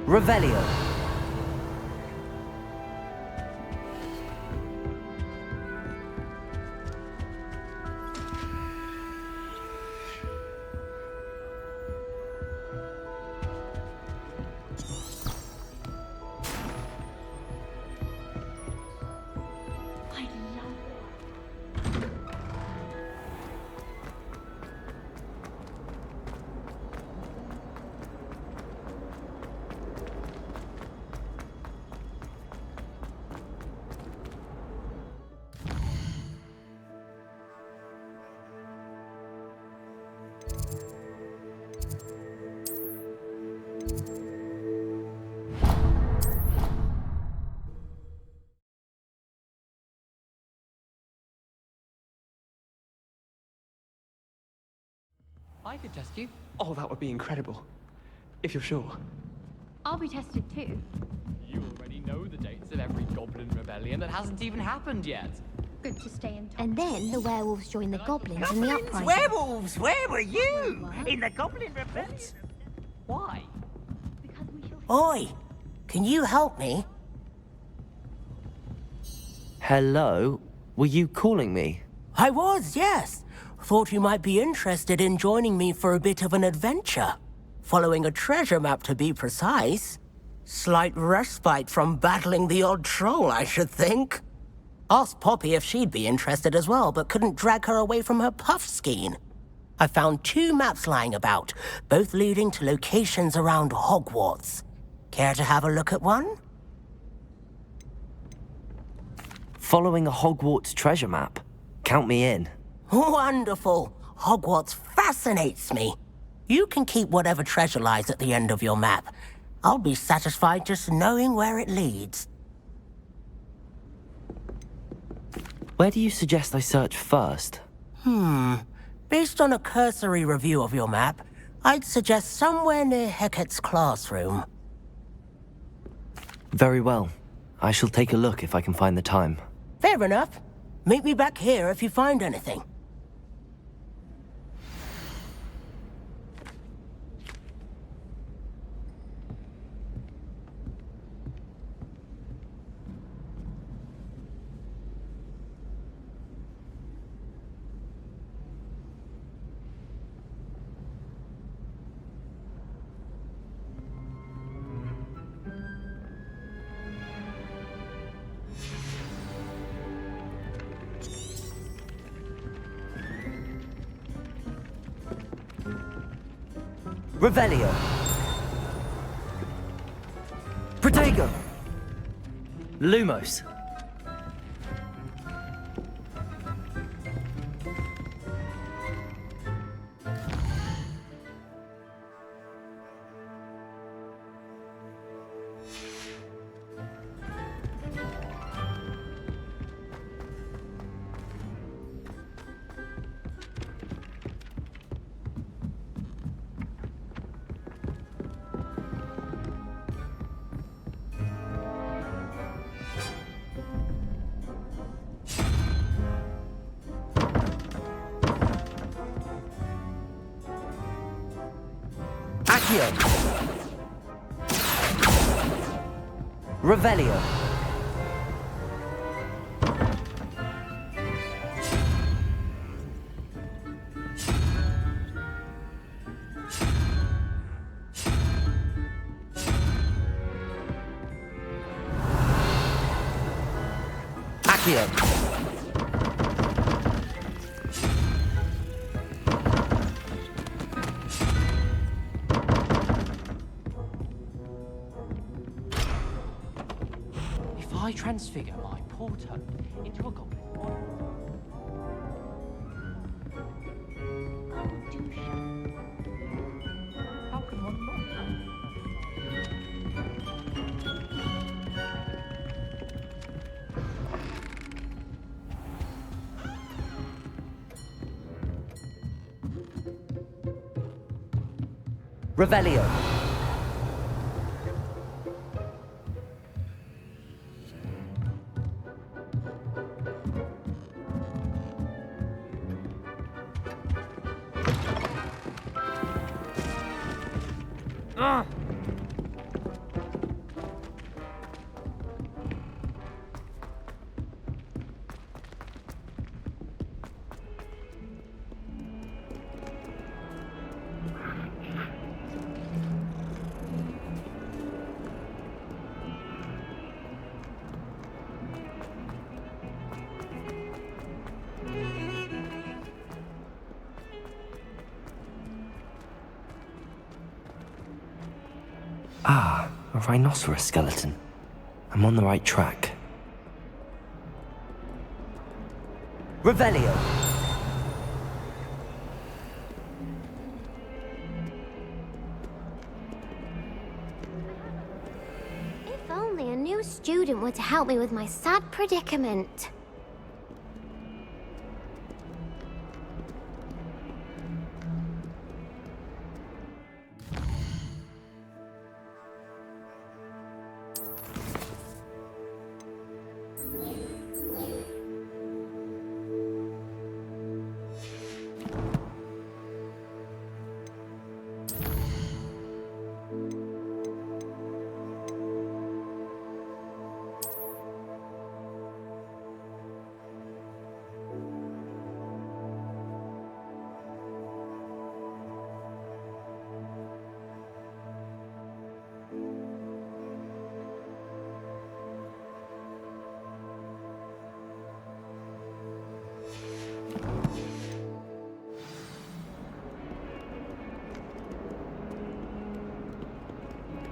Revelio. I could test you. Oh, that would be incredible. If you're sure. I'll be tested too. You already know the dates of every goblin rebellion that hasn't even happened yet. Good to stay in touch. And then the werewolves joined the goblins in the uprising. Werewolves! Where were you? In the Goblin Rebellion? Why? Because we shall... Oi! Can you help me? Hello? Were you calling me? I was, yes. Thought you might be interested in joining me for a bit of an adventure. Following a treasure map, to be precise. Slight respite from battling the odd troll, I should think. Asked Poppy if she'd be interested as well, but couldn't drag her away from her puff skein. I found 2 maps lying about, both leading to locations around Hogwarts. Care to have a look at one? Following a Hogwarts treasure map. Count me in. Wonderful. Hogwarts fascinates me. You can keep whatever treasure lies at the end of your map. I'll be satisfied just knowing where it leads. Where do you suggest I search first? Based on a cursory review of your map, I'd suggest somewhere near Hecat's classroom. Very well. I shall take a look if I can find the time. Fair enough. Meet me back here if you find anything. Revelio. Protego. Lumos. Accio. Revelio. Accio. I transfigure my poor toad into a goblin. Oh, do shut. How can one not? Revelio. Ah, a rhinoceros skeleton. I'm on the right track. Revelio. If only a new student were to help me with my sad predicament.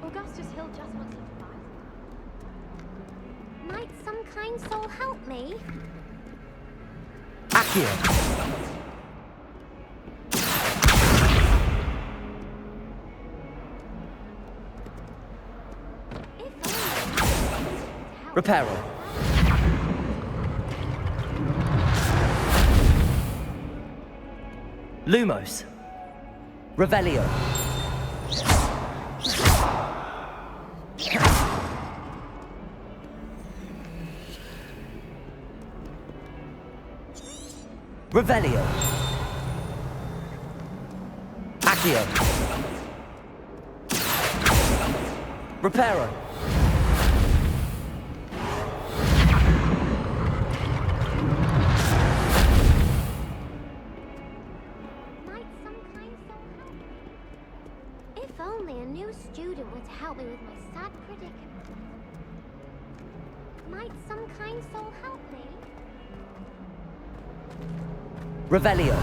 Augustus Hill just wants you to buy. Might some kind soul help me? Accio. If only. Reparo. Lumos. Revelio. Revelio. Accio. Reparo. Might some kind soul help me? If only a new student were to help me with my sad predicament. Might some kind soul help me? Revelio.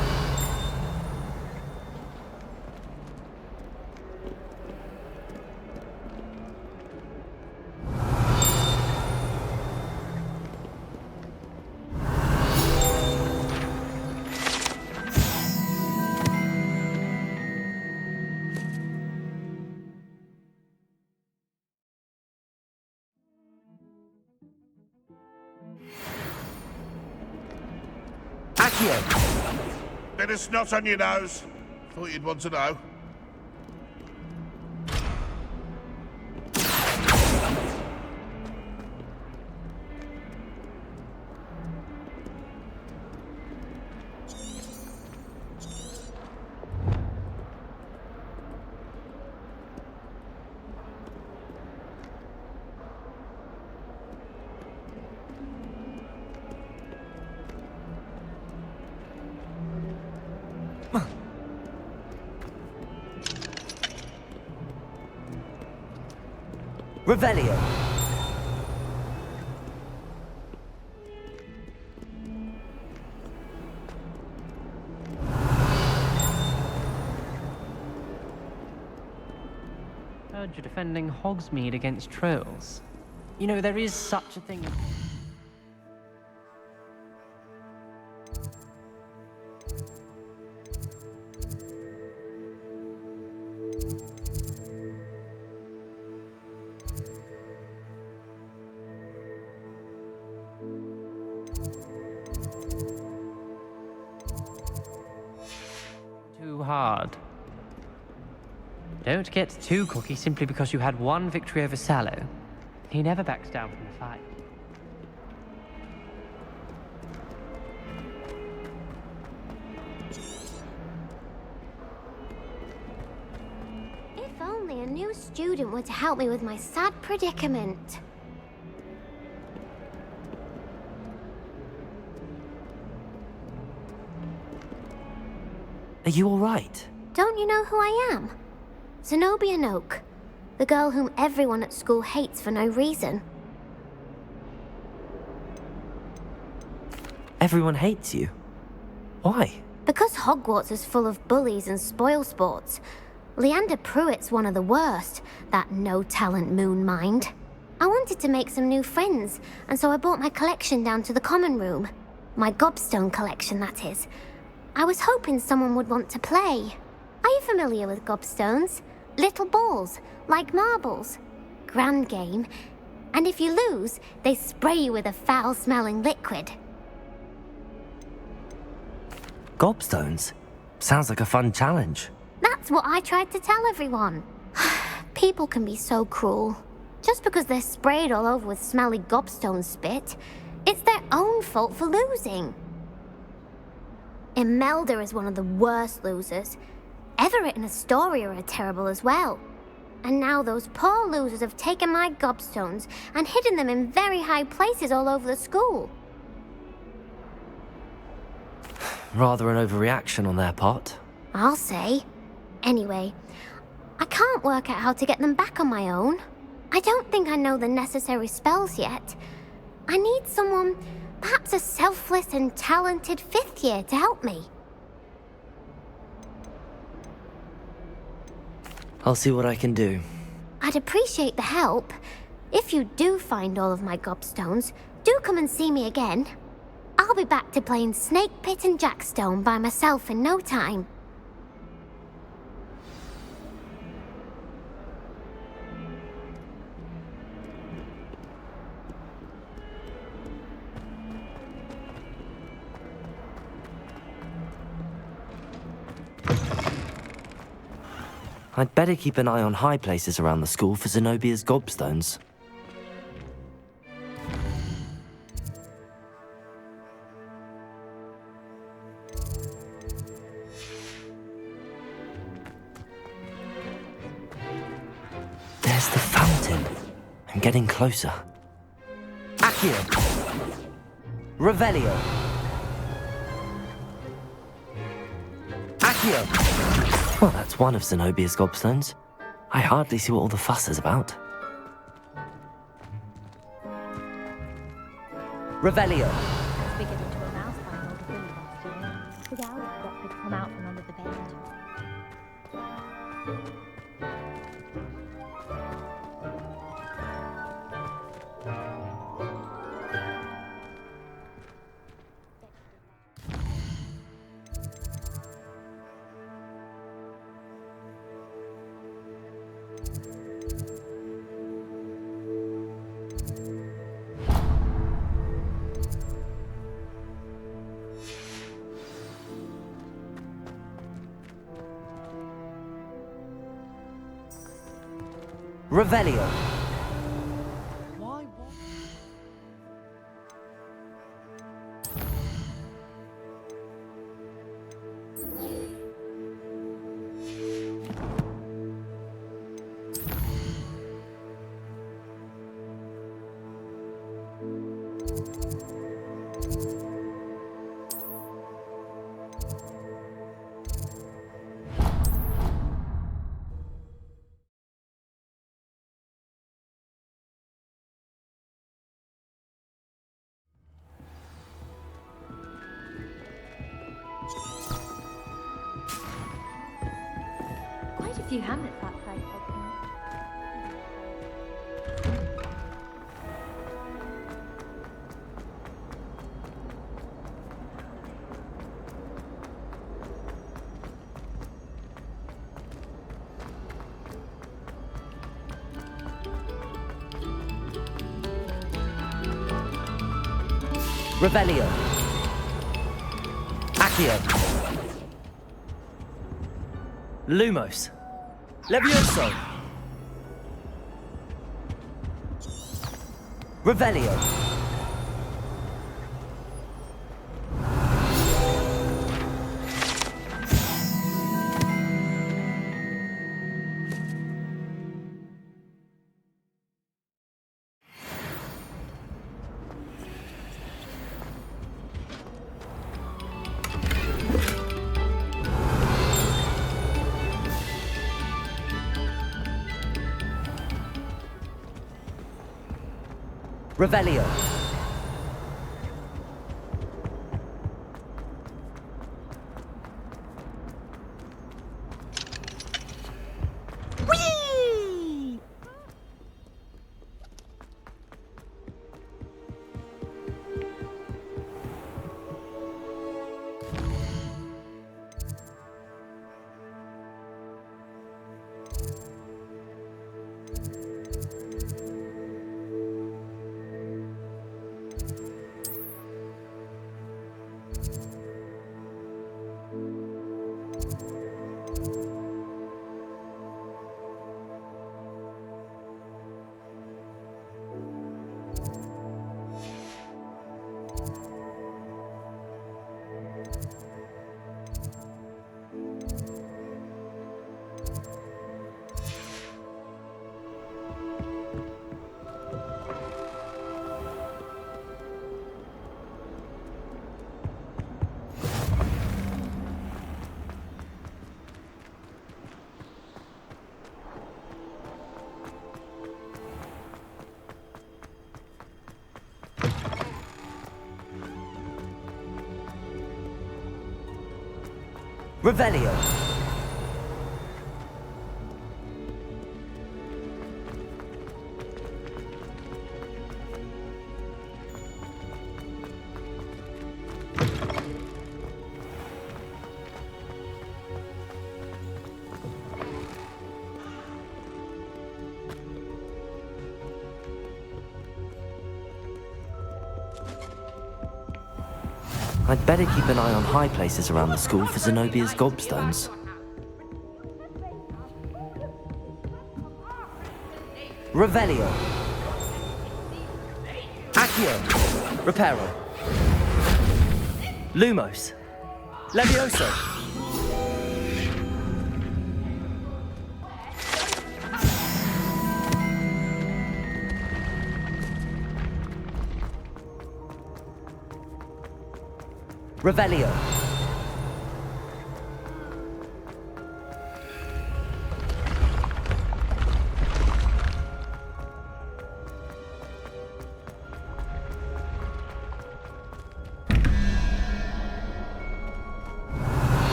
Accio. Bit of snot on your nose. Thought you'd want to know. Revelio. Heard you're defending Hogsmeade against trolls. You know, there is such a thing. Too hard. Don't get too cocky simply because you had one victory over Sallow. He never backs down from the fight. If only a new student were to help me with my sad predicament. Are you all right? Don't you know who I am? Zenobia Noak, the girl whom everyone at school hates for no reason. Everyone hates you. Why? Because Hogwarts is full of bullies and spoilsports. Leander Pruitt's one of the worst, that no-talent moon mind. I wanted to make some new friends, and so I brought my collection down to the common room. My gobstone collection, that is. I was hoping someone would want to play. Are you familiar with gobstones? Little balls, like marbles. Grand game. And if you lose, they spray you with a foul-smelling liquid. Gobstones? Sounds like a fun challenge. That's what I tried to tell everyone. People can be so cruel. Just because they're sprayed all over with smelly gobstone spit, it's their own fault for losing. Imelda is one of the worst losers. Everett and Astoria are terrible as well. And now those poor losers have taken my gobstones and hidden them in very high places all over the school. Rather an overreaction on their part. I'll say. Anyway, I can't work out how to get them back on my own. I don't think I know the necessary spells yet. I need someone, perhaps a selfless and talented 5th year to help me. I'll see what I can do. I'd appreciate the help. If you do find all of my gobstones, do come and see me again. I'll be back to playing Snake Pit and Jackstone by myself in no time. I'd better keep an eye on high places around the school for Zenobia's gobstones. There's the fountain. I'm getting closer. Accio! Revelio! Accio! Well, that's one of Zenobia's gobstones. I hardly see what all the fuss is about. Revelio! It's beginning to a mouse by an older Billy last year. His owl drop had come out from under the bed. Revelio! Why? Quite a few hamlets outside Hogwarts. Revelio! Accio! Lumos! Levioso! Revelio! Revelio! Revelio. I'd better keep an eye on high places around the school for Zenobia's gobstones. Revelio. Accio. Reparo. Lumos. Levioso. Revelio.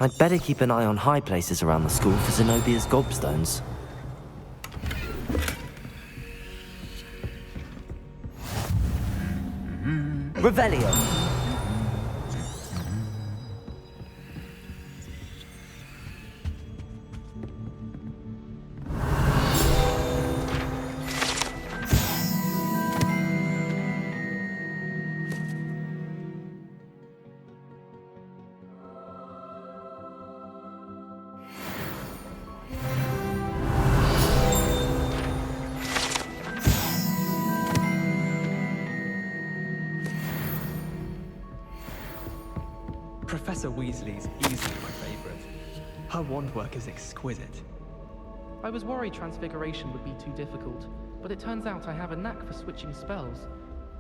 I'd better keep an eye on high places around the school for Zenobia's gobstones. Revelio. Professor Weasley's easily my favourite. Her wand work is exquisite. I was worried Transfiguration would be too difficult, but it turns out I have a knack for switching spells.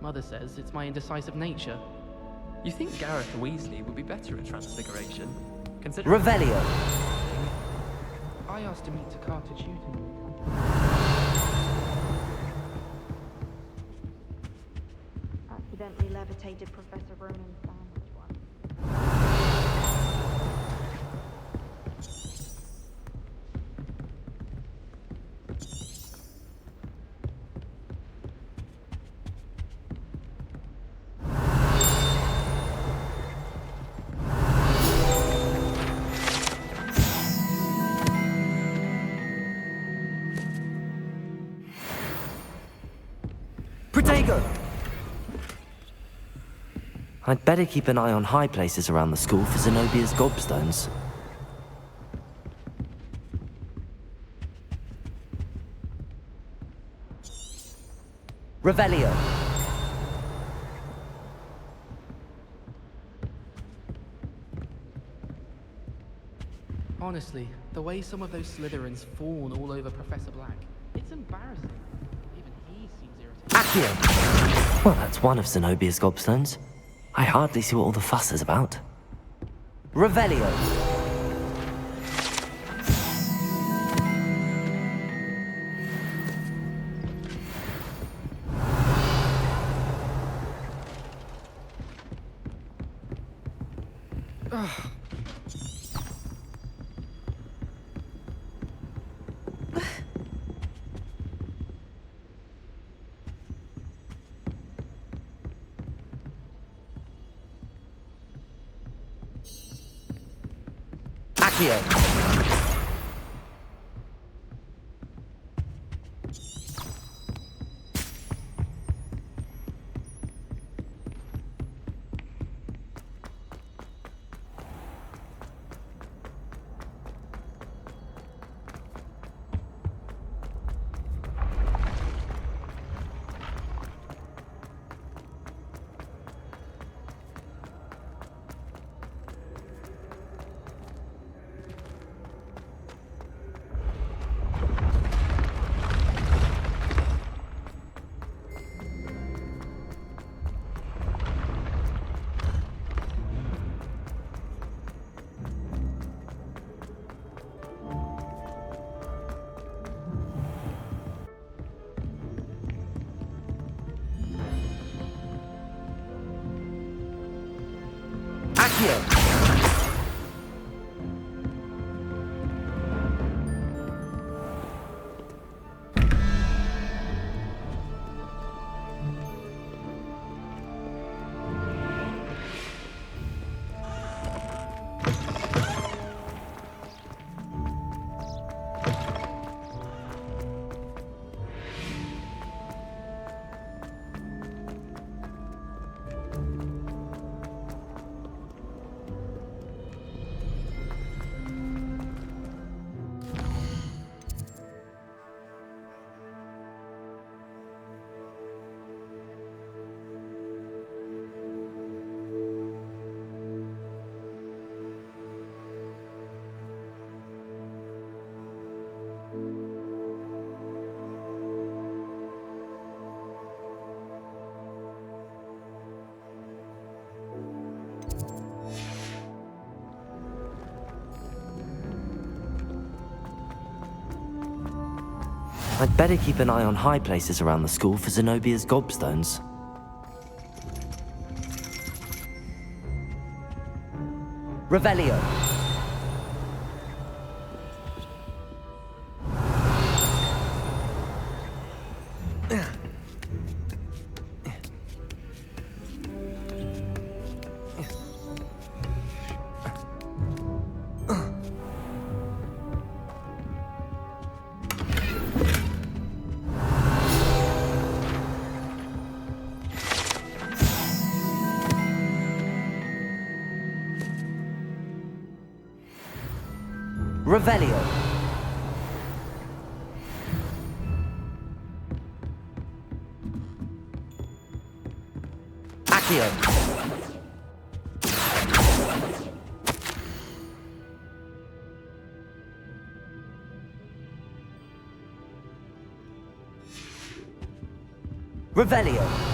Mother says it's my indecisive nature. You think Gareth Weasley would be better at Transfiguration? Considering Revelio. I asked to meet Takata Tutor. Accidentally levitated Professor Roman's sandwich once. Protego! I'd better keep an eye on high places around the school for Zenobia's gobstones. Revelio. Honestly, the way some of those Slytherins fawn all over Professor Black, it's embarrassing. Even he seems irritated. Accio! Well, that's one of Zenobia's gobstones. I hardly see what all the fuss is about. Revelio. Accio. Accio. I'd better keep an eye on high places around the school for Zenobia's gobstones. Revelio. Revelio. Accio. Revelio.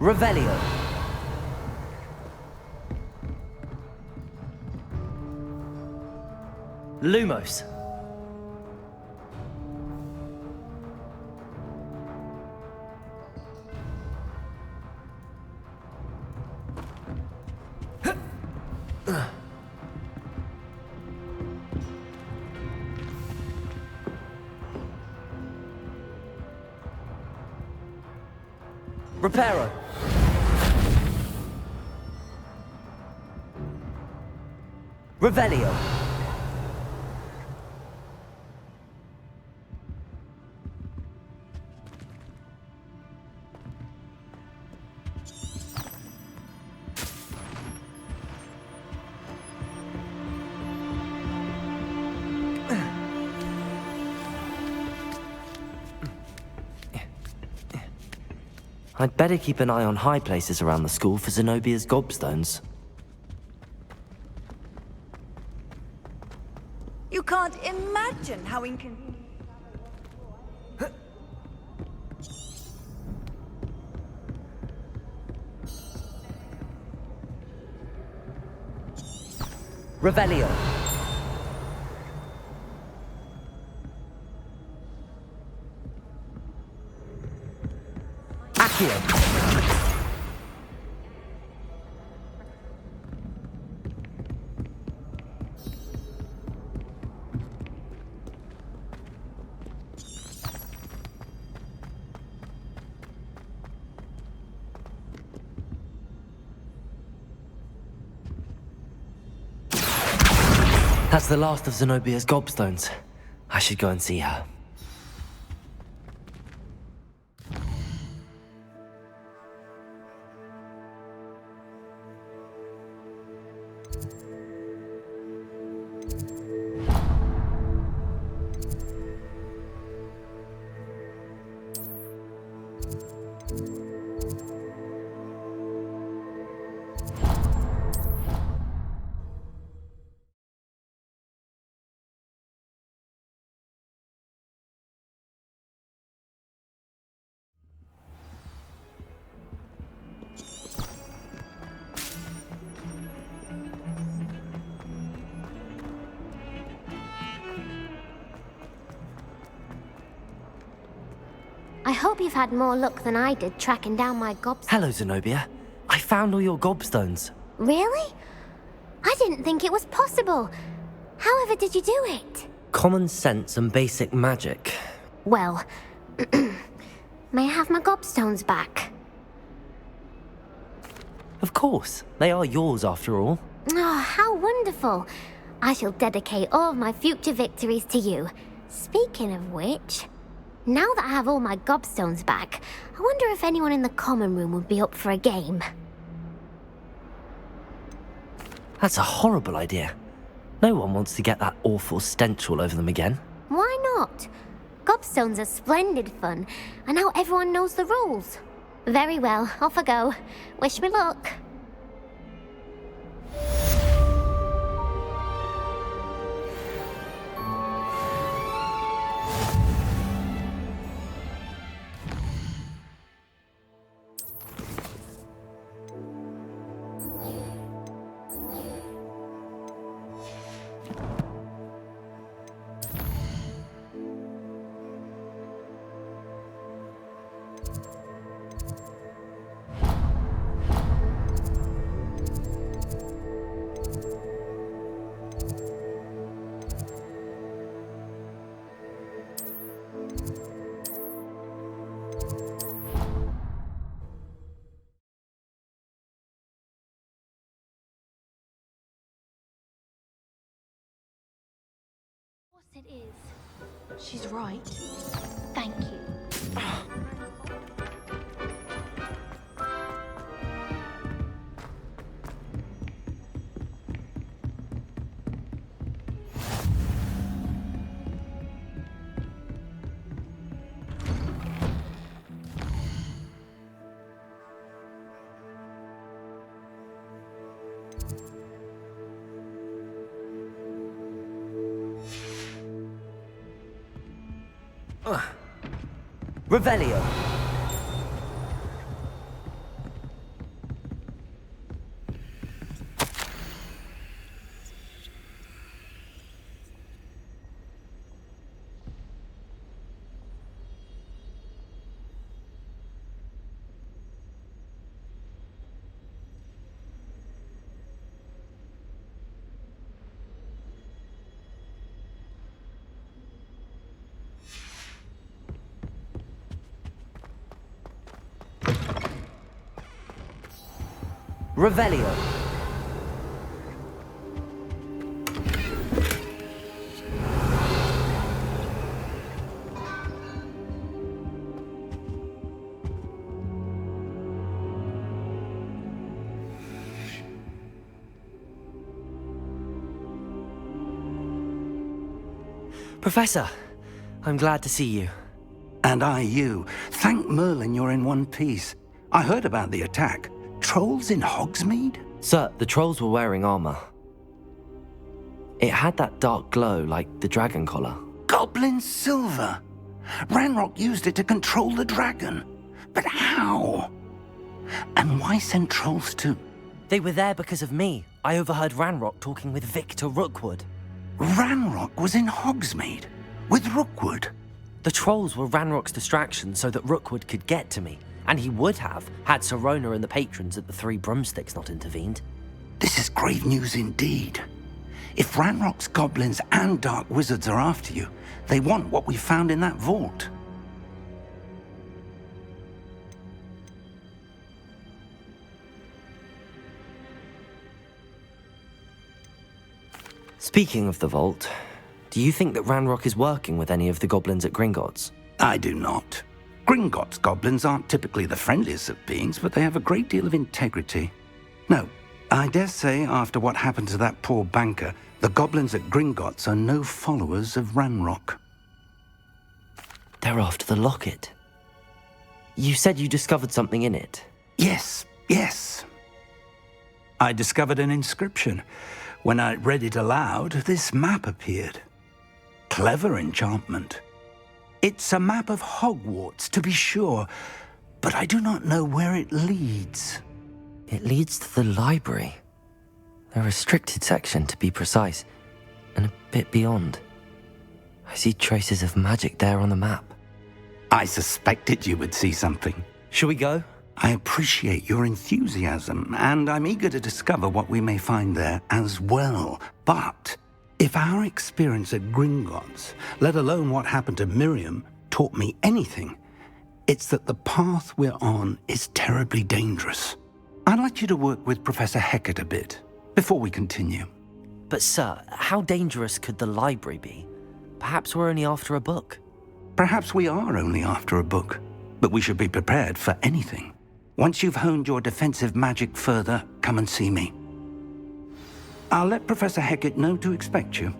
Revelio. Lumos. Reparo. Revelio. I'd better keep an eye on high places around the school for Zenobia's gobstones. You can't imagine how inconvenient. Revelio. Accio. That's the last of Zenobia's gobstones. I should go and see her. I hope you've had more luck than I did tracking down my gobstones. Hello, Zenobia. I found all your gobstones. Really? I didn't think it was possible. However did you do it? Common sense and basic magic. Well, may I have my gobstones back? Of course. They are yours after all. Oh, how wonderful. I shall dedicate all of my future victories to you. Speaking of which, now that I have all my gobstones back, I wonder if anyone in the common room would be up for a game. That's a horrible idea. No one wants to get that awful stench all over them again. Why not? Gobstones are splendid fun, and now everyone knows the rules. Very well, off I go. Wish me luck. It is. She's right. Thank you. Revelio. Revelio. Professor, I'm glad to see you. And I you. Thank Merlin you're in one piece. I heard about the attack. Trolls in Hogsmeade? Sir, the trolls were wearing armor. It had that dark glow like the dragon collar. Goblin silver! Ranrock used it to control the dragon. But how? And why send trolls to... They were there because of me. I overheard Ranrock talking with Victor Rookwood. Ranrock was in Hogsmeade? With Rookwood? The trolls were Ranrock's distraction so that Rookwood could get to me. And he would have, had Sirona and the patrons at the Three Broomsticks not intervened. This is grave news indeed. If Ranrock's goblins and dark wizards are after you, they want what we found in that vault. Speaking of the vault, do you think that Ranrock is working with any of the goblins at Gringotts? I do not. Gringotts goblins aren't typically the friendliest of beings, but they have a great deal of integrity. No, I dare say after what happened to that poor banker, the goblins at Gringotts are no followers of Ranrock. They're after the locket. You said you discovered something in it. Yes. I discovered an inscription. When I read it aloud, this map appeared. Clever enchantment. It's a map of Hogwarts, to be sure, but I do not know where it leads. It leads to the library. A restricted section, to be precise, and a bit beyond. I see traces of magic there on the map. I suspected you would see something. Shall we go? I appreciate your enthusiasm, and I'm eager to discover what we may find there as well. But if our experience at Gringotts, let alone what happened to Miriam, taught me anything, it's that the path we're on is terribly dangerous. I'd like you to work with Professor Hecat a bit before we continue. But sir, how dangerous could the library be? Perhaps we're only after a book. Perhaps we are only after a book, but we should be prepared for anything. Once you've honed your defensive magic further, come and see me. I'll let Professor Hecat know to expect you.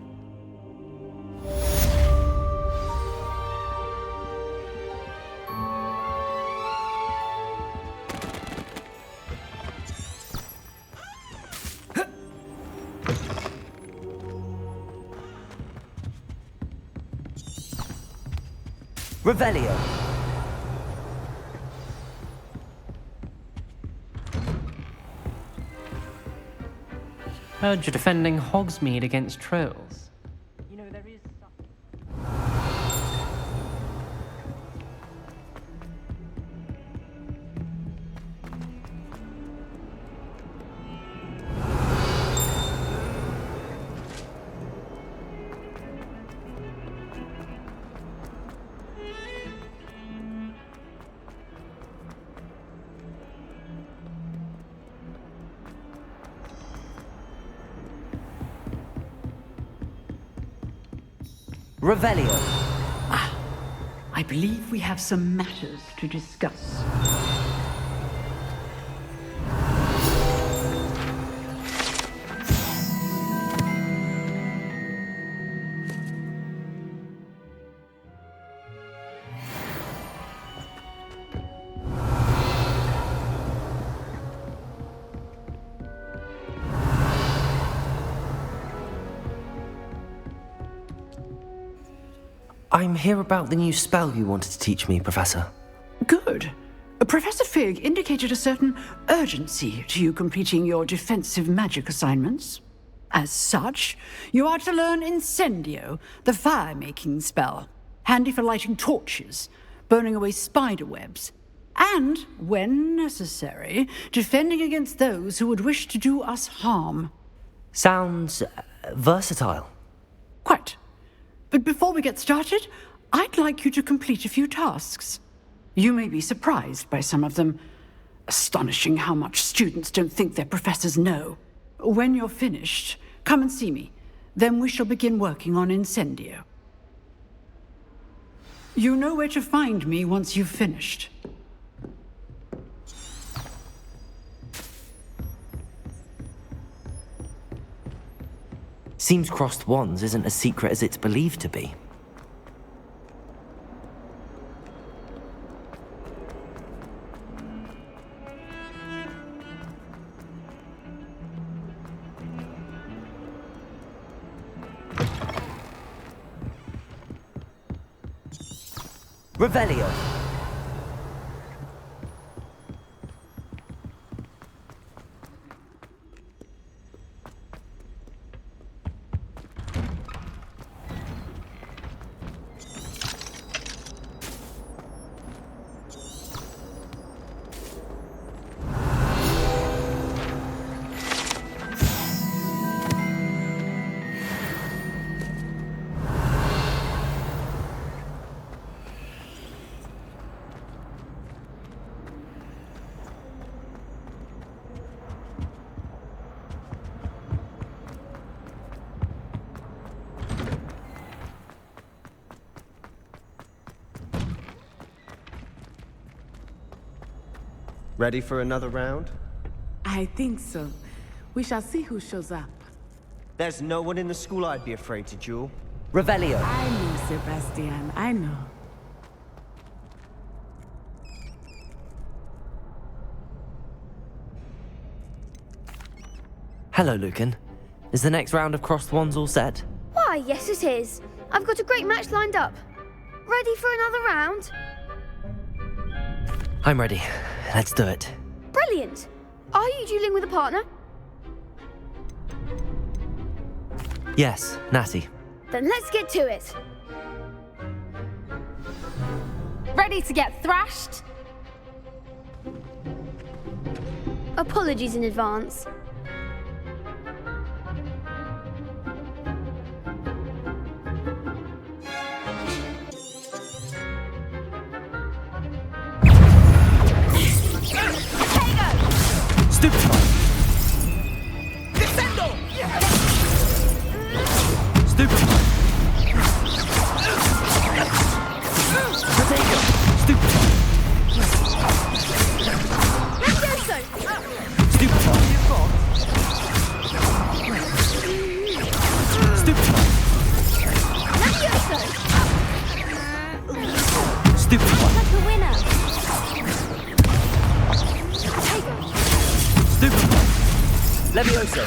Revelio. Heard you're defending Hogsmeade against trolls. You know, there is Revelio. I believe we have some matters to discuss. I'm here about the new spell you wanted to teach me, Professor. Good. Professor Fig indicated a certain urgency to you completing your defensive magic assignments. As such, you are to learn Incendio, the fire-making spell, handy for lighting torches, burning away spider webs, and, when necessary, defending against those who would wish to do us harm. Sounds versatile. Quite. But before we get started, I'd like you to complete a few tasks. You may be surprised by some of them. Astonishing how much students don't think their professors know. When you're finished, come and see me. Then we shall begin working on Incendio. You know where to find me once you've finished. Seems crossed wands isn't as secret as it's believed to be. Revelio. Ready for another round? I think so. We shall see who shows up. There's no one in the school I'd be afraid to duel. Revelio. I know, Sebastian. I know. Hello, Lucan. Is the next round of Crossed Wands all set? Why, yes it is. I've got a great match lined up. Ready for another round? I'm ready. Let's do it. Brilliant. Are you dueling with a partner? Yes, Natty. Then let's get to it. Ready to get thrashed? Apologies in advance. Stupefy! Descendo! Stupefy! Potato! Stupefy! Stupefy! Stupefy! Stupefy! Like a winner. Stupefy! Levioso.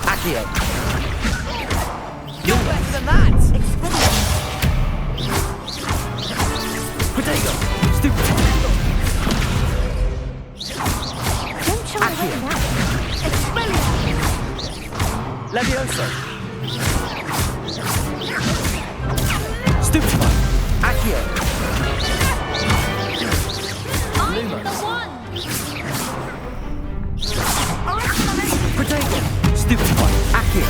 Accio. You're better than that! Potato! Stupefy! Don't show away now. Levioso. Stupefy! Accio. I'm the one! Potato! Stupefy! Accio.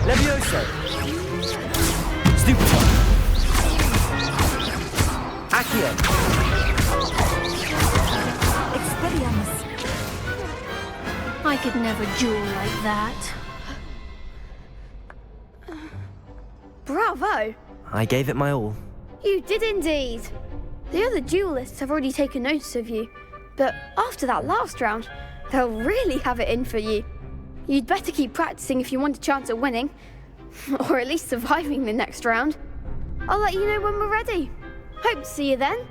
Levioso. Stupefy! Accio. Expelliarmus. I could never duel like that. Bravo! I gave it my all. You did indeed. The other duelists have already taken notice of you, but after that last round, they'll really have it in for you. You'd better keep practicing if you want a chance at winning, or at least surviving the next round. I'll let you know when we're ready. Hope to see you then.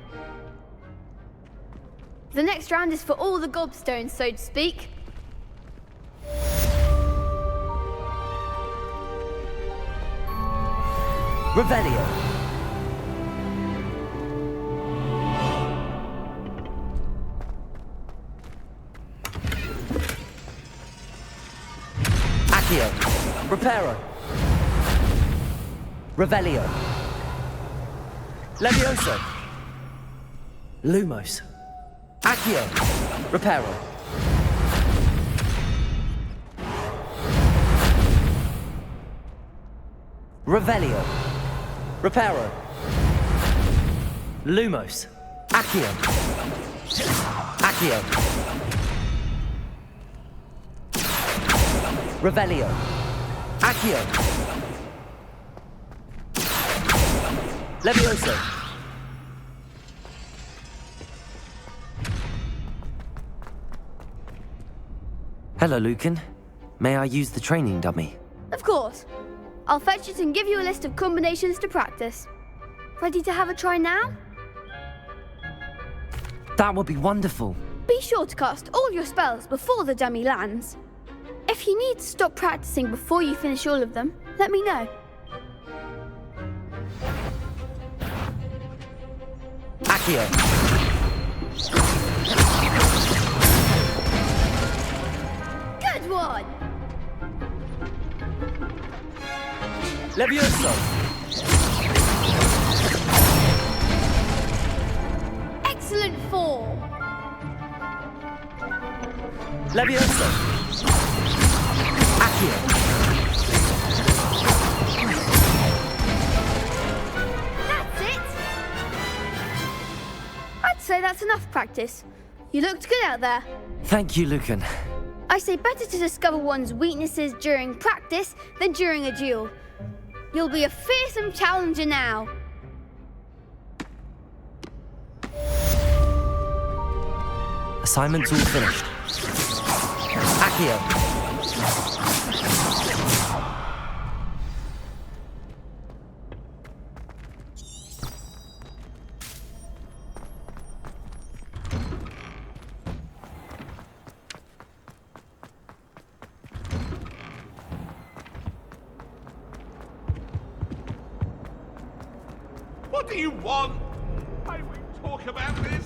The next round is for all the gobstones, so to speak. Revelio. Accio. Reparo. Revelio. Levioso. Lumos. Accio. Reparo. Revelio. Reparo. Lumos. Accio. Accio. Revelio. Accio. Levioso. Hello, Lucan. May I use the training dummy? Of course. I'll fetch it and give you a list of combinations to practice. Ready to have a try now? That would be wonderful. Be sure to cast all your spells before the dummy lands. If you need to stop practicing before you finish all of them, let me know. Accio. Good one! Levioso. Excellent form! Levioso. Accio. That's it! I'd say that's enough practice. You looked good out there. Thank you, Lucan. I say better to discover one's weaknesses during practice than during a duel. You'll be a fearsome challenger now. Assignment's all finished. Accio. What do you want? I won't talk about this.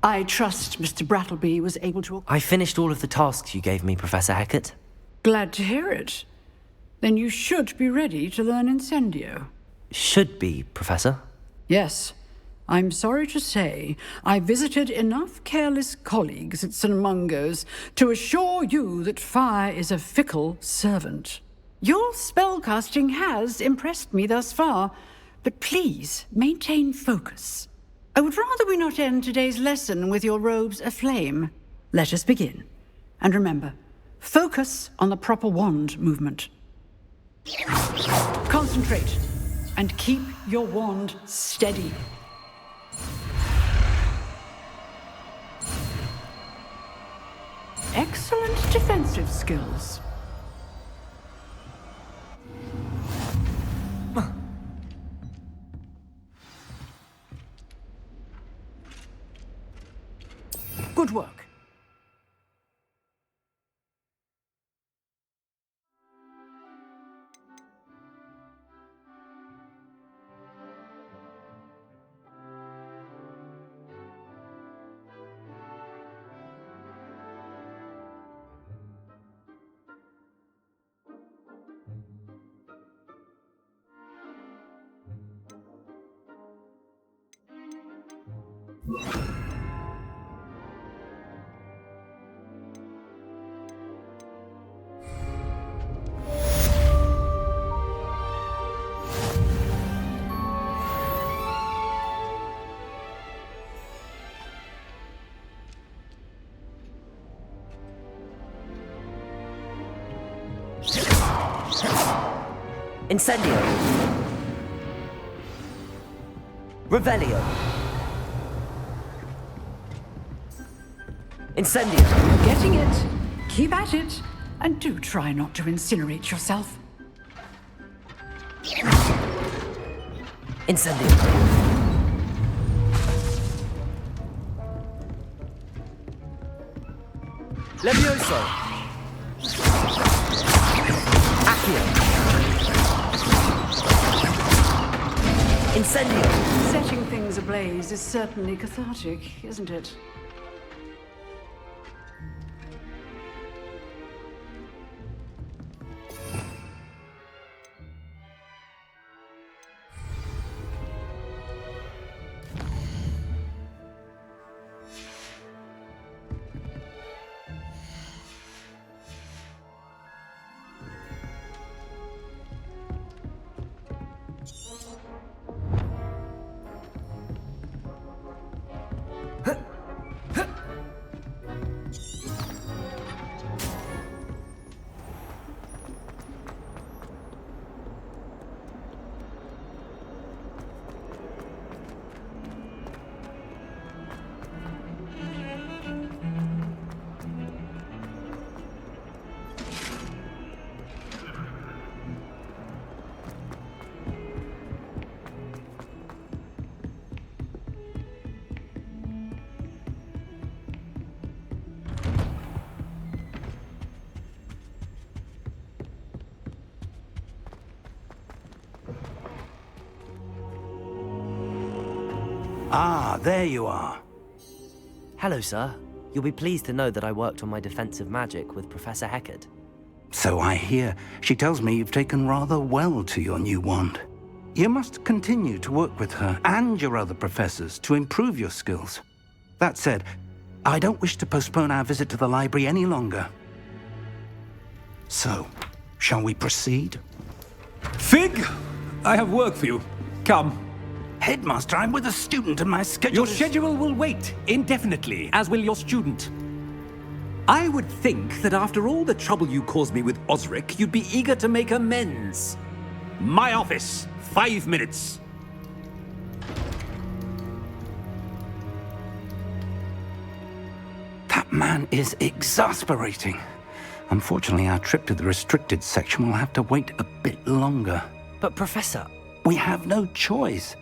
I trust Mr. Brattleby was able to... I finished all of the tasks you gave me, Professor Hecat. Glad to hear it. Then you should be ready to learn Incendio. Should be, Professor. Yes. I'm sorry to say I visited enough careless colleagues at St. Mungo's to assure you that fire is a fickle servant. Your spellcasting has impressed me thus far, but please maintain focus. I would rather we not end today's lesson with your robes aflame. Let us begin. And remember, focus on the proper wand movement. Concentrate, and keep your wand steady. Excellent defensive skills. Good work. Incendio. Revelio. Incendio. You're getting it. Keep at it. And do try not to incinerate yourself. Incendio. Levioso. Accio. Incendio. Setting things ablaze is certainly cathartic, isn't it? Ah, there you are. Hello, sir. You'll be pleased to know that I worked on my defensive magic with Professor Heckard. So I hear. She tells me you've taken rather well to your new wand. You must continue to work with her and your other professors to improve your skills. That said, I don't wish to postpone our visit to the library any longer. So, shall we proceed? Fig, I have work for you. Come. Headmaster, I'm with a student and my schedule Your schedule will wait indefinitely, as will your student. I would think that after all the trouble you caused me with Osric, you'd be eager to make amends. My office, 5 minutes. That man is exasperating. Unfortunately, our trip to the restricted section will have to wait a bit longer. But, Professor... We have no choice.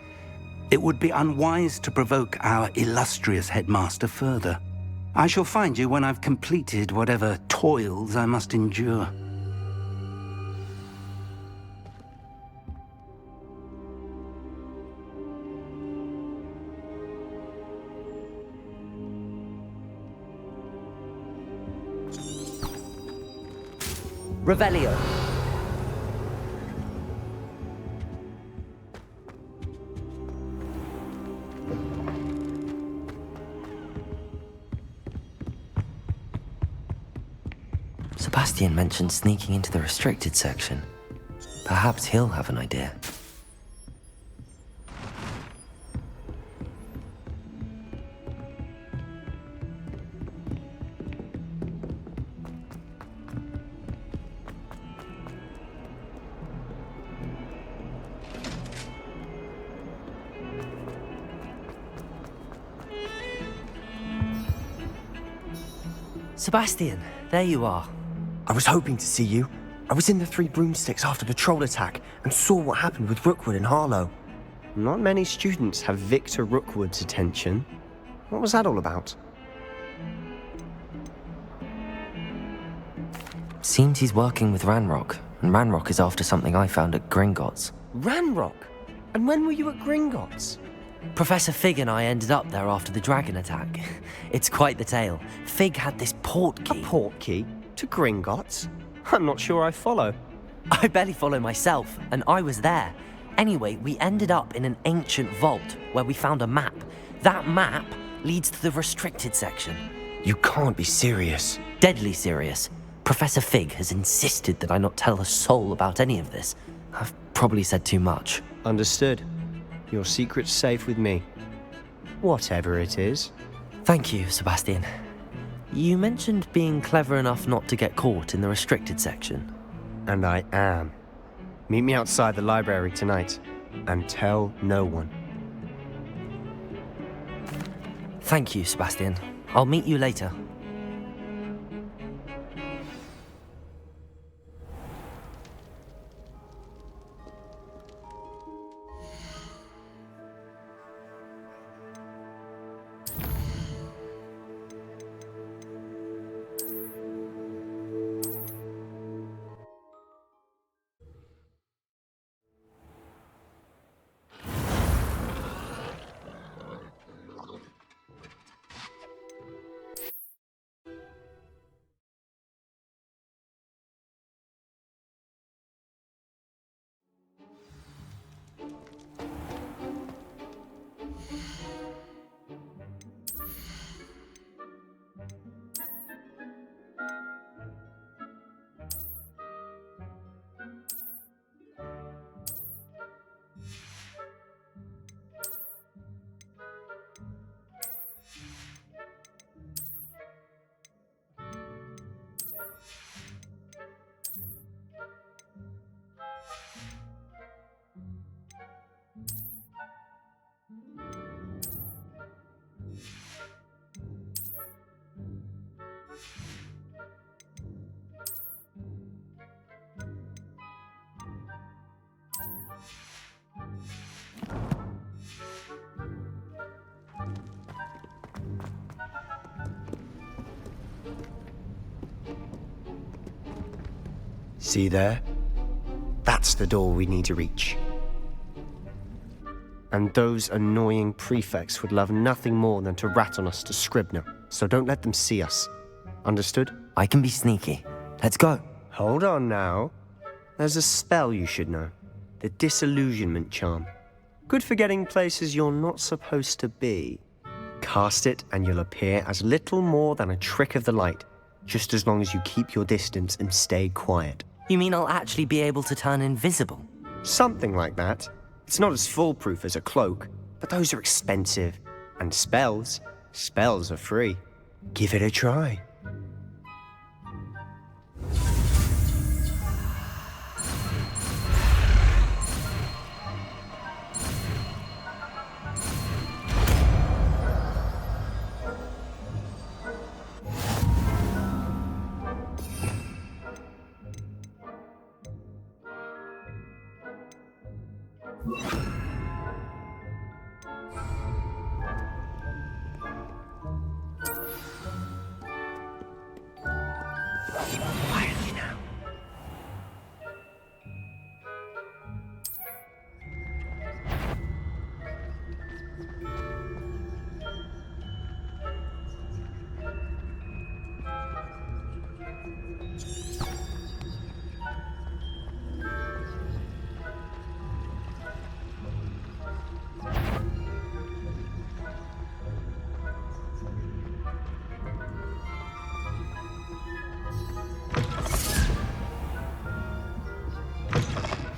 It would be unwise to provoke our illustrious headmaster further. I shall find you when I've completed whatever toils I must endure. Revelio. Sebastian mentioned sneaking into the restricted section. Perhaps he'll have an idea. Sebastian, there you are. I was hoping to see you. I was in the Three Broomsticks after the troll attack and saw what happened with Rookwood and Harlow. Not many students have Victor Rookwood's attention. What was that all about? Seems he's working with Ranrock, and Ranrock is after something I found at Gringotts. Ranrock? And when were you at Gringotts? Professor Fig and I ended up there after the dragon attack. It's quite the tale. Fig had this port key. A port key? To Gringotts? I'm not sure I follow. I barely follow myself, and I was there. Anyway, we ended up in an ancient vault where we found a map. That map leads to the restricted section. You can't be serious. Deadly serious. Professor Fig has insisted that I not tell a soul about any of this. I've probably said too much. Understood. Your secret's safe with me. Whatever it is. Thank you, Sebastian. You mentioned being clever enough not to get caught in the restricted section. And I am. Meet me outside the library tonight, and tell no one. Thank you, Sebastian. I'll meet you later. See there? That's the door we need to reach. And those annoying prefects would love nothing more than to rat on us to Scribner, so don't let them see us. Understood? I can be sneaky. Let's go. Hold on now. There's a spell you should know. The Disillusionment Charm. Good for getting places you're not supposed to be. Cast it and you'll appear as little more than a trick of the light, just as long as you keep your distance and stay quiet. You mean I'll actually be able to turn invisible? Something like that. It's not as foolproof as a cloak, but those are expensive. And spells are free. Give it a try. Quietly now.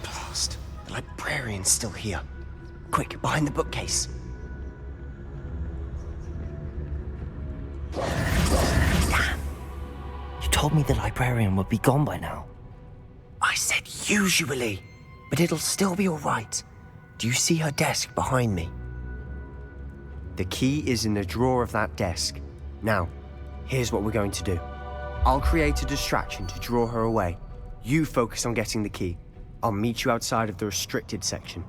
Blast. The librarian's still here. Quick, behind the bookcase. Damn. You told me the librarian would be gone by now. I said usually, but it'll still be all right. Do you see her desk behind me? The key is in the drawer of that desk. Now, here's what we're going to do. I'll create a distraction to draw her away. You focus on getting the key. I'll meet you outside of the restricted section.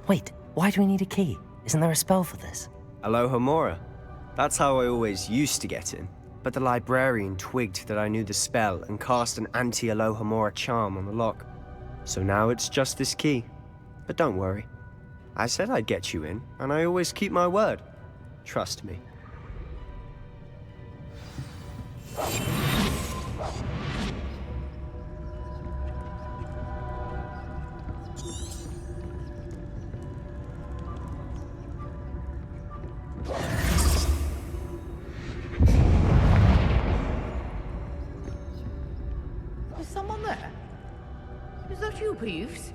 Wait, why do we need a key? Isn't there a spell for this? Alohomora. That's how I always used to get in. But the librarian twigged that I knew the spell and cast an anti-Alohomora charm on the lock. So now it's just this key. But don't worry. I said I'd get you in, and I always keep my word. Trust me. Is someone there? Is that you, Peeves?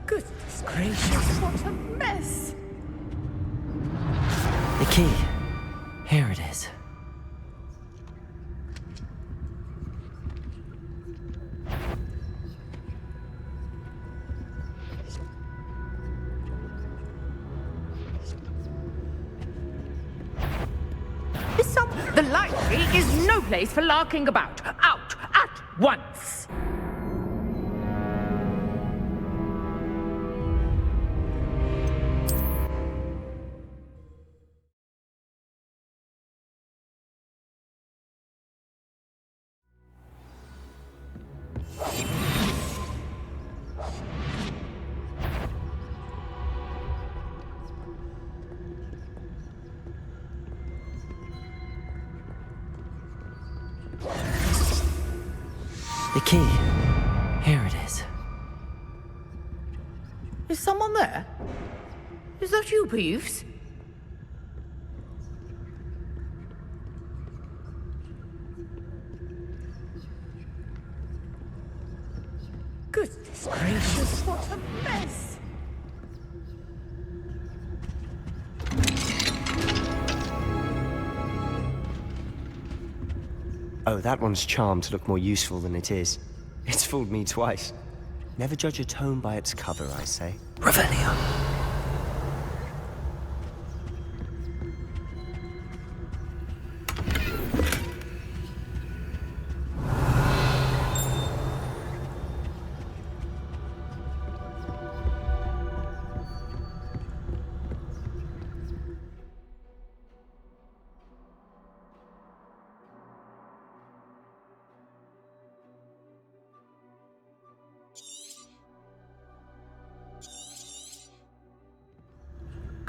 Goodness gracious, what a mess! The key. Here it is. The library is no place for larking about. Out at once! The key. Here it is. Is someone there? Is that you, Peeves? Goodness gracious, what a mess! Oh, that one's charmed to look more useful than it is. It's fooled me twice. Never judge a tome by its cover, I say. Revelio.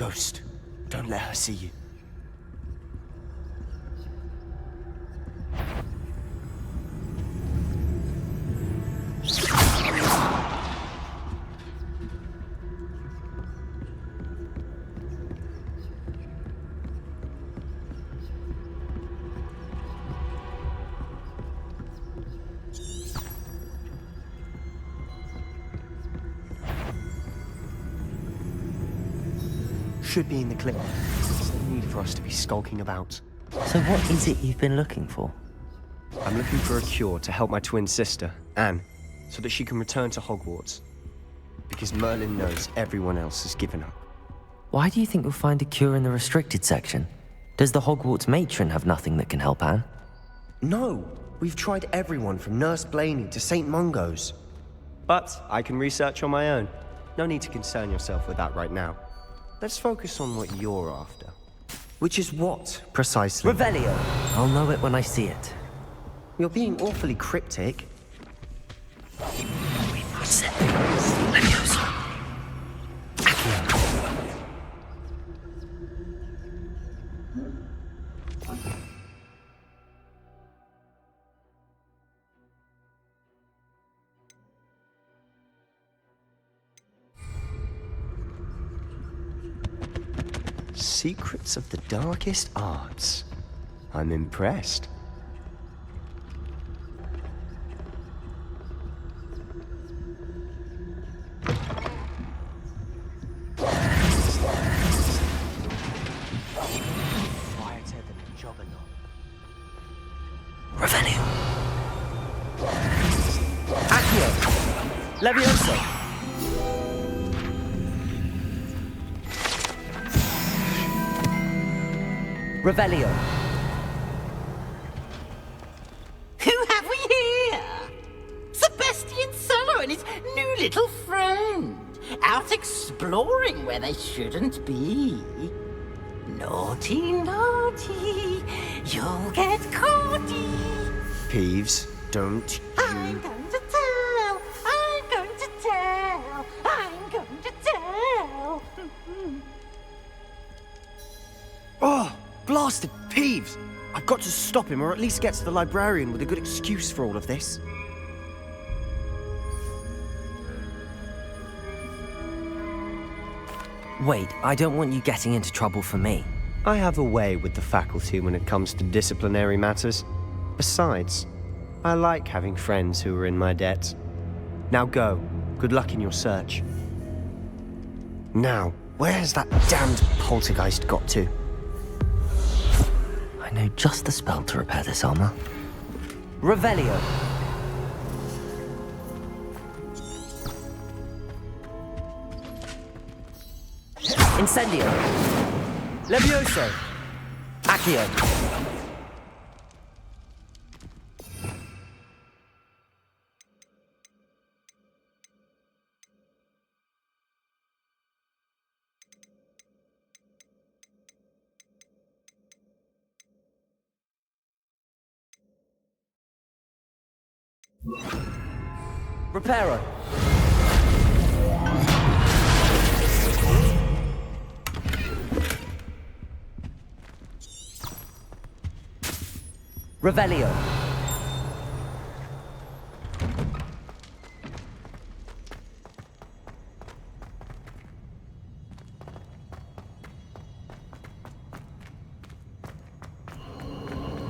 Ghost, don't let her see you. Should be in the clip. There's no need for us to be skulking about. So what is it you've been looking for? I'm looking for a cure to help my twin sister, Anne, so that she can return to Hogwarts. Because Merlin knows everyone else has given up. Why do you think you'll find a cure in the restricted section? Does the Hogwarts matron have nothing that can help Anne? No, we've tried everyone from Nurse Blaney to St. Mungo's. But I can research on my own. No need to concern yourself with that right now. Let's focus on what you're after. Which is what, precisely? Revelio! I'll know it when I see it. You're being awfully cryptic. We must set things. Levioso. Accio. Secrets of the darkest arts. I'm impressed. Revelio. Accio! Levioso! Revelio. Who have we here? Sebastian Solo and his new little friend. Out exploring where they shouldn't be. Naughty, naughty. You'll get caughty. Peeves, don't I'm going to tell. I'm going to tell. I'm going to tell. Oh, blasted Peeves! I've got to stop him, or at least get to the librarian with a good excuse for all of this. Wait, I don't want you getting into trouble for me. I have a way with the faculty when it comes to disciplinary matters. Besides, I like having friends who are in my debt. Now go. Good luck in your search. Now, where has that damned poltergeist got to? I know just the spell to repair this armor. Revelio. Incendio. Levioso. Accio. Reparo. Revelio.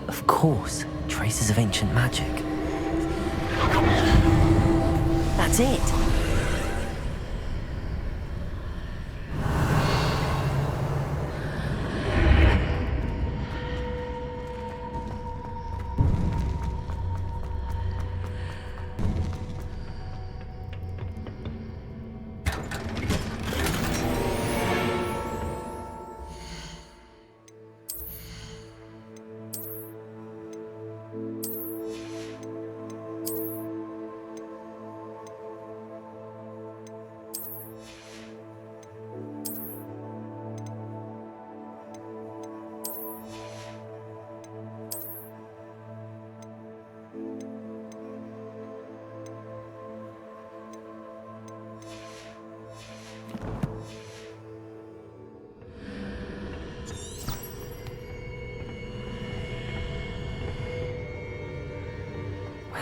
Of course, traces of ancient magic. That's it.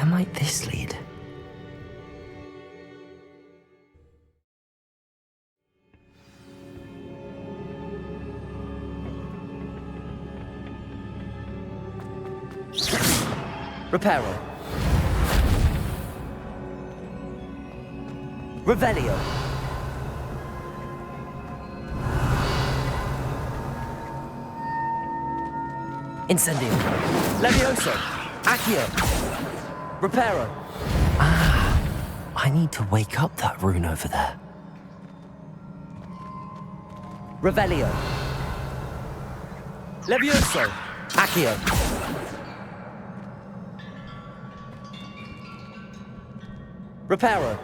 Where might this lead? Reparo. Revelio. Incendio. Levioso. Accio. Reparo. Ah, I need to wake up that rune over there. Revelio. Levioso. Accio. Reparo.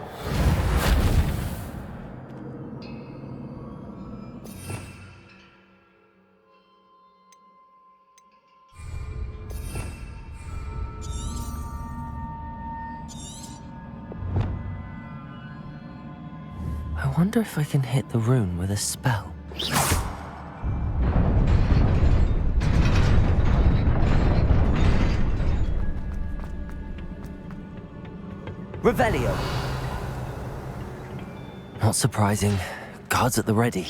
I wonder if I can hit the rune with a spell. Revelio. Not surprising. Guards at the ready.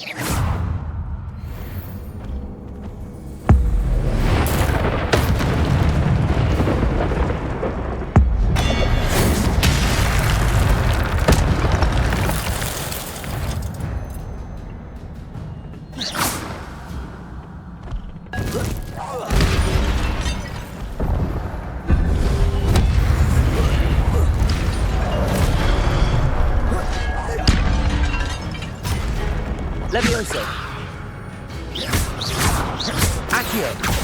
Levioso. Accio.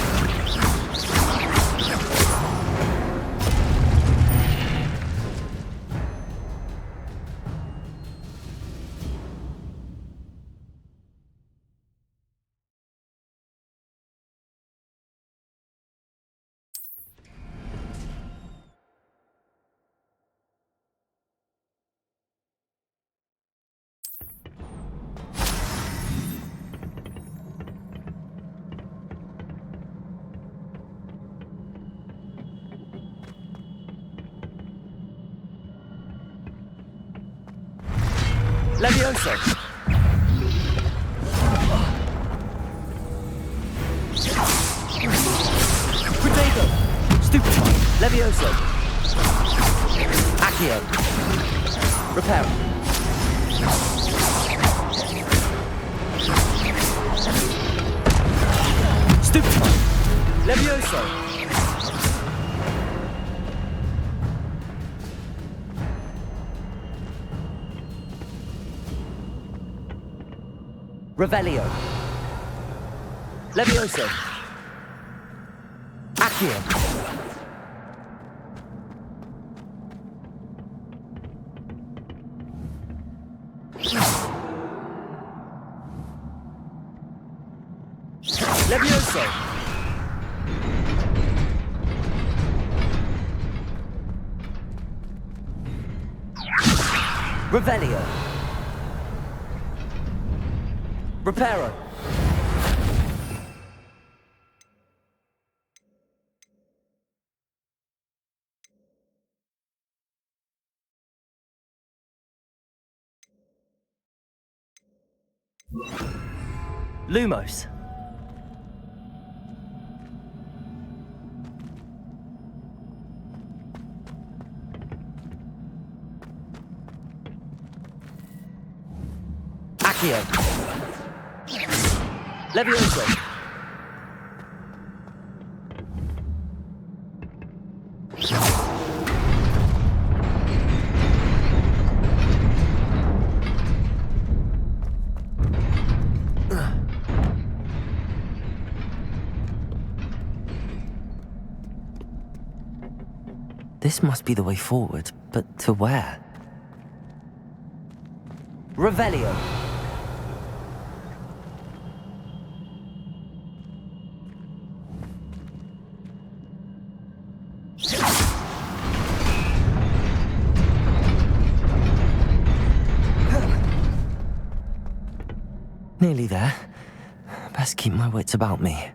Levioso. Protego. Stupefy. Levioso. Accio. Repair. Stupefy. Levioso. Revelio. Levioso. Accio. Levioso. Revelio. Reparo. Lumos. Accio. Levioso. This must be the way forward, but to where? Revelio. Nearly there. Best keep my wits about me.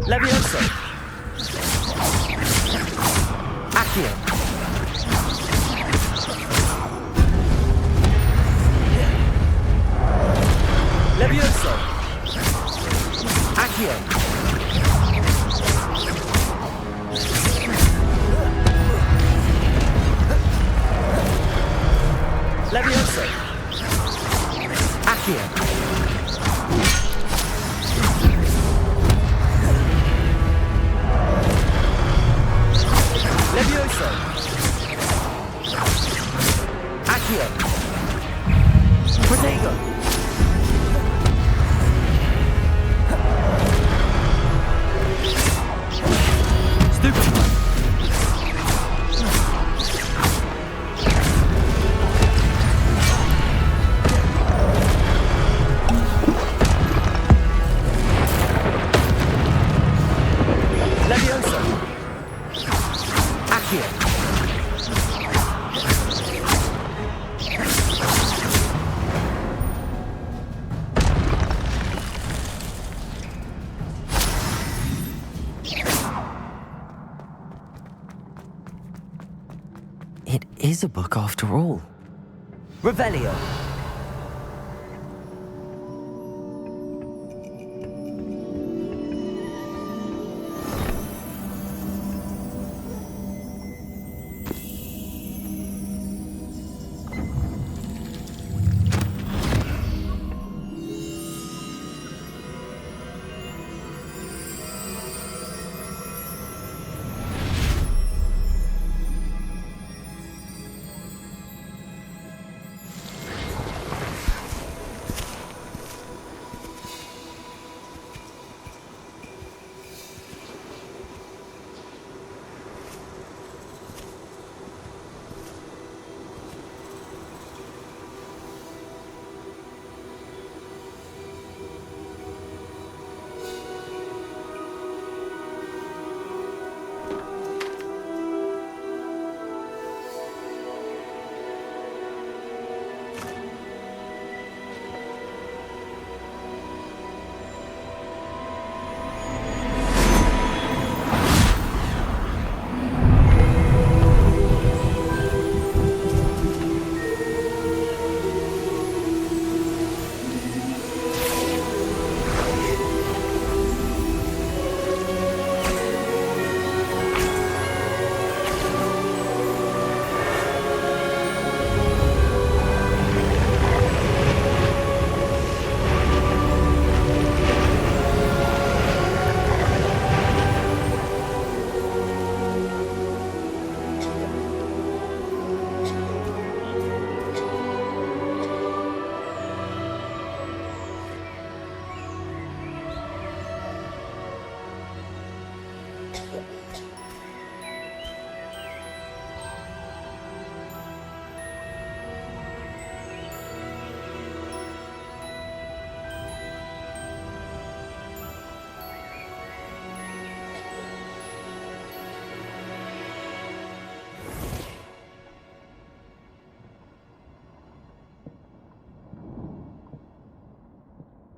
Levioso. Accio. Levioso. Accio. Levioso. Accio. Levioso. Accio. Protego. Stupefy. Levioso. Accio. It is a book after all. Revelio.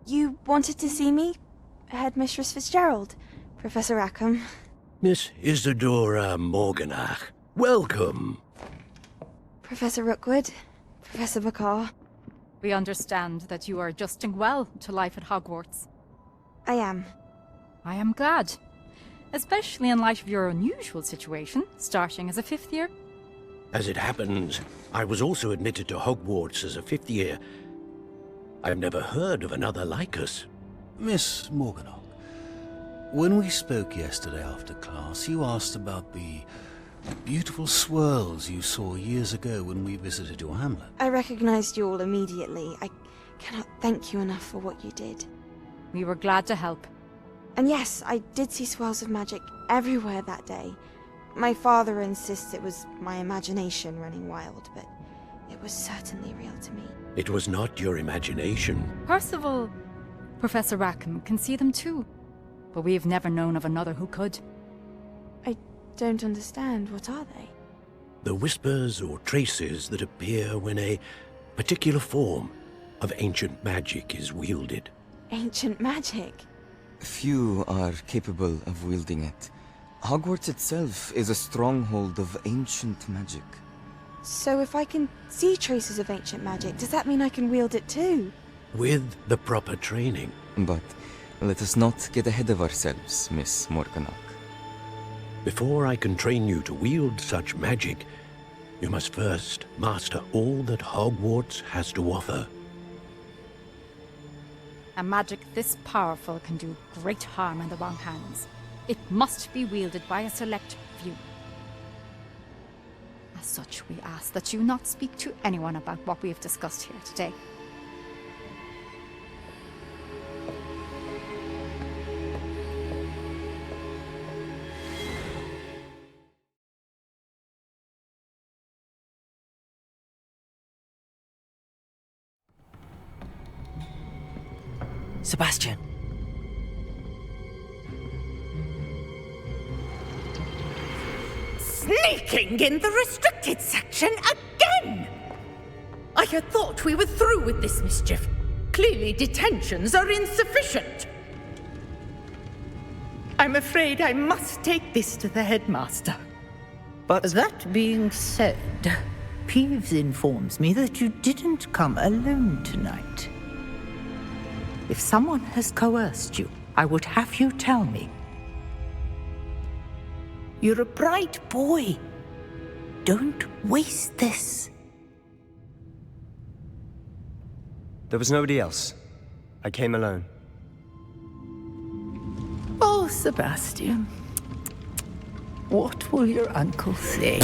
You wanted to see me? Headmistress Fitzgerald, Professor Rackham. Miss Isadora Morganach, welcome. Professor Rookwood, Professor Bakar. We understand that you are adjusting well to life at Hogwarts. I am. I am glad. Especially in light of your unusual situation, starting as a 5th year. As it happens, I was also admitted to Hogwarts as a 5th year. I've never heard of another like us. Miss Morganach, when we spoke yesterday after class, you asked about the beautiful swirls you saw years ago when we visited your hamlet. I recognized you all immediately. I cannot thank you enough for what you did. We were glad to help. And yes, I did see swirls of magic everywhere that day. My father insists it was my imagination running wild, but it was certainly real to me. It was not your imagination. Percival, Professor Rackham can see them too. But we've never known of another who could. I don't understand. What are they? The whispers or traces that appear when a particular form of ancient magic is wielded. ancient magic. Few are capable of wielding it. Hogwarts itself is a stronghold of ancient magic. So if I can see traces of ancient magic, does that mean I can wield it too? With the proper training. But let us not get ahead of ourselves, Miss Morganach. Before I can train you to wield such magic, you must first master all that Hogwarts has to offer. A magic this powerful can do great harm in the wrong hands. It must be wielded by a select few. As such, we ask that you not speak to anyone about what we have discussed here today. Sebastian. Sneaking in the restricted section again! I had thought we were through with this mischief. Clearly detentions are insufficient. I'm afraid I must take this to the headmaster. But that being said, Peeves informs me that you didn't come alone tonight. If someone has coerced you, I would have you tell me. You're a bright boy. Don't waste this. There was nobody else. I came alone. Oh, Sebastian. What will your uncle say?